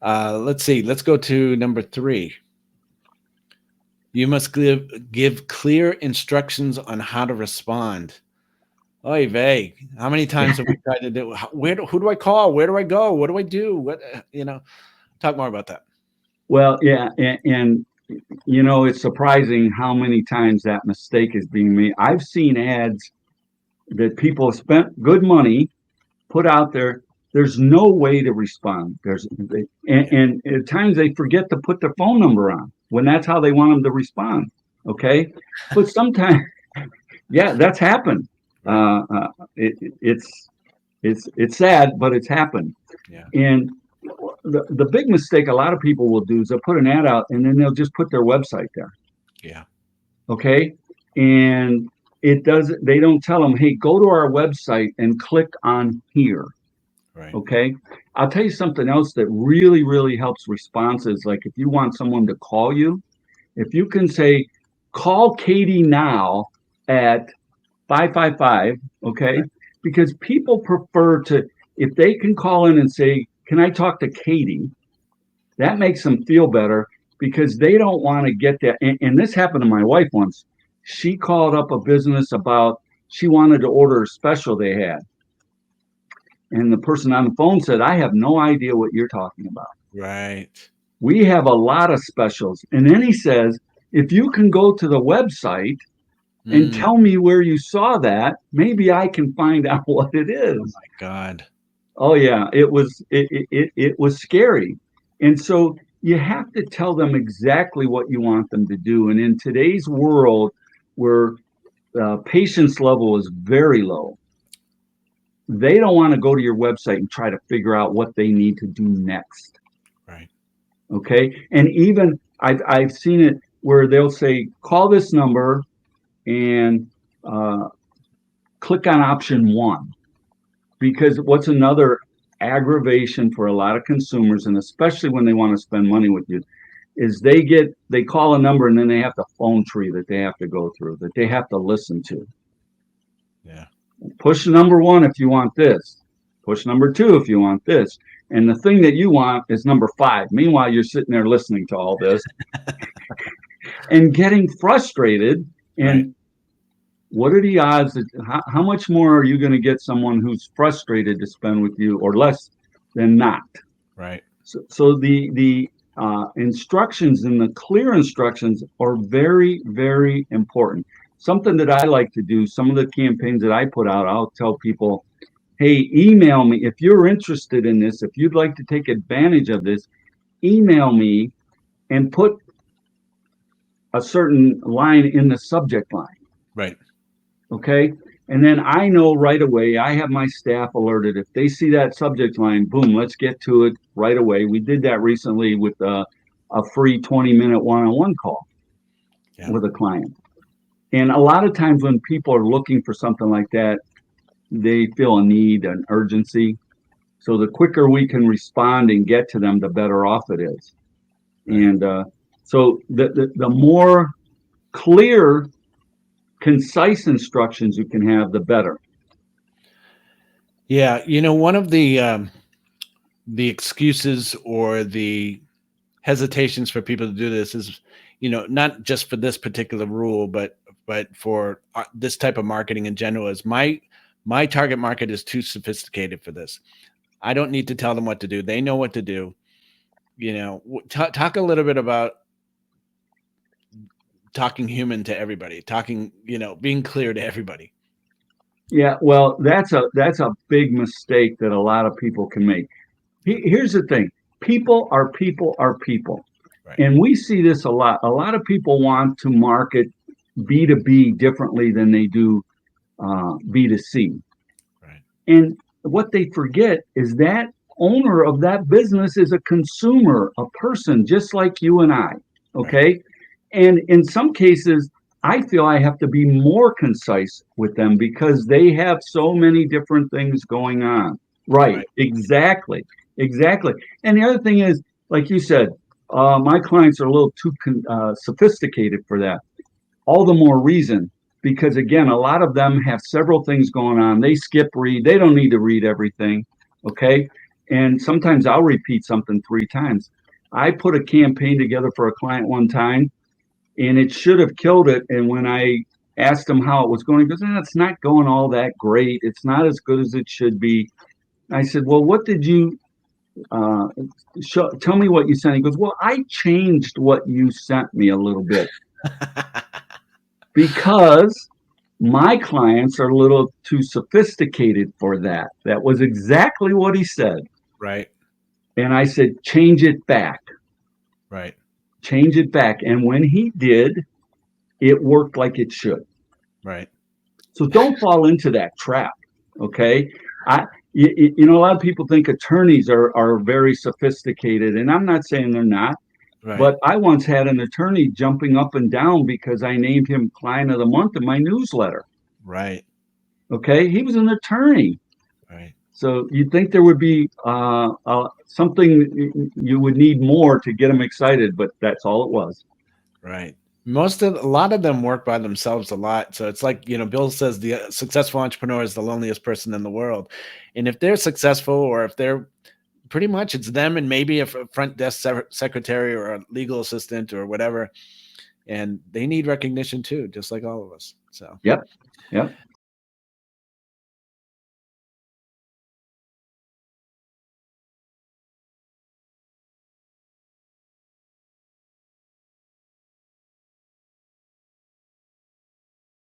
Let's see. Let's go to number 3. You must give clear instructions on how to respond. Oy vey. How many times have we tried to do? Who do I call? Where do I go? What do I do? Talk more about that. Well, yeah, and it's surprising how many times that mistake is being made. I've seen ads that people have spent good money put out there. There's no way to respond. And at times they forget to put their phone number on when that's how they want them to respond. Okay, but sometimes, yeah, that's happened. It's sad, but it's happened. Yeah. And the big mistake a lot of people will do is they'll put an ad out and then they'll just put their website there. Yeah. Okay, and they don't tell them, hey, go to our website and click on here. Right. Okay, I'll tell you something else that really, really helps responses. Like if you want someone to call you, if you can say, call Katie now at 555, okay, Right. because people prefer to, if they can call in and say, can I talk to Katie? That makes them feel better because they don't want to get that. And this happened to my wife once. She called up a business about, she wanted to order a special they had. And the person on the phone said, I have no idea what you're talking about. Right. We have a lot of specials. And then he says, if you can go to the website and tell me where you saw that, maybe I can find out what it is. Oh my God. Oh yeah, it was scary. And so you have to tell them exactly what you want them to do. And in today's world where patience level is very low, they don't want to go to your website and try to figure out what they need to do next. Right. Okay. And even I've seen it where they'll say, call this number and click on option 1. Because what's another aggravation for a lot of consumers, and especially when they want to spend money with you, is they call a number and then they have the phone tree that they have to go through, that they have to listen to. Yeah. Push number 1 if you want this. Push number 2 if you want this. And the thing that you want is number 5. Meanwhile, you're sitting there listening to all this and getting frustrated. And Right. what are the odds that how much more are you going to get someone who's frustrated to spend with you or less than not? Right. So the instructions and the clear instructions are very, very important. Something that I like to do, some of the campaigns that I put out, I'll tell people, hey, email me if you're interested in this, if you'd like to take advantage of this, email me and put a certain line in the subject line. Right. Okay. And then I know right away, I have my staff alerted. If they see that subject line, boom, let's get to it right away. We did that recently with a free 20-minute one-on-one call with a client. And a lot of times when people are looking for something like that, they feel a need, an urgency. So the quicker we can respond and get to them, the better off it is. Right. And so the more clear, concise instructions you can have, the better. Yeah, one of the excuses or the hesitations for people to do this is, not just for this particular rule, but for this type of marketing in general, is my target market is too sophisticated for this. I don't need to tell them what to do. They know what to do. Talk a little bit about talking human to everybody, being clear to everybody. Yeah, well, that's a big mistake that a lot of people can make. Here's the thing. People are people are people. Right. And we see this a lot. A lot of people want to market B2B differently than they do B2C. Right. And what they forget is that owner of that business is a consumer, a person just like you and I. Okay. Right. And in some cases, I feel I have to be more concise with them because they have so many different things going on. Right. Exactly. And the other thing is, like you said, my clients are a little too sophisticated for that. All the more reason, because again, a lot of them have several things going on. They skip read. They don't need to read everything. Okay. and sometimes I'll repeat something 3 times. I put a campaign together for a client one time, and it should have killed it. And when I asked him how it was going, he goes, it's not going all that great. It's not as good as it should be. I said, well, what did you tell me what you sent? He goes, well, I changed what you sent me a little bit because my clients are a little too sophisticated for that. That was exactly what he said. Right. And I said, change it back. Right. Change it back. And when he did, it worked like it should. Right. So don't fall into that trap. Okay. You know, a lot of people think attorneys are very sophisticated, and I'm not saying they're not. Right. But I once had an attorney jumping up and down because I named him Client of the Month in my newsletter. Right. Okay. He was an attorney. Right. So you'd think there would be something you would need more to get them excited, but that's all it was. Right. A lot of them work by themselves a lot. So it's like, Bill says the successful entrepreneur is the loneliest person in the world. And if they're successful, or if they're pretty much, it's them and maybe a front desk secretary or a legal assistant or whatever. And they need recognition too, just like all of us. So, Yep.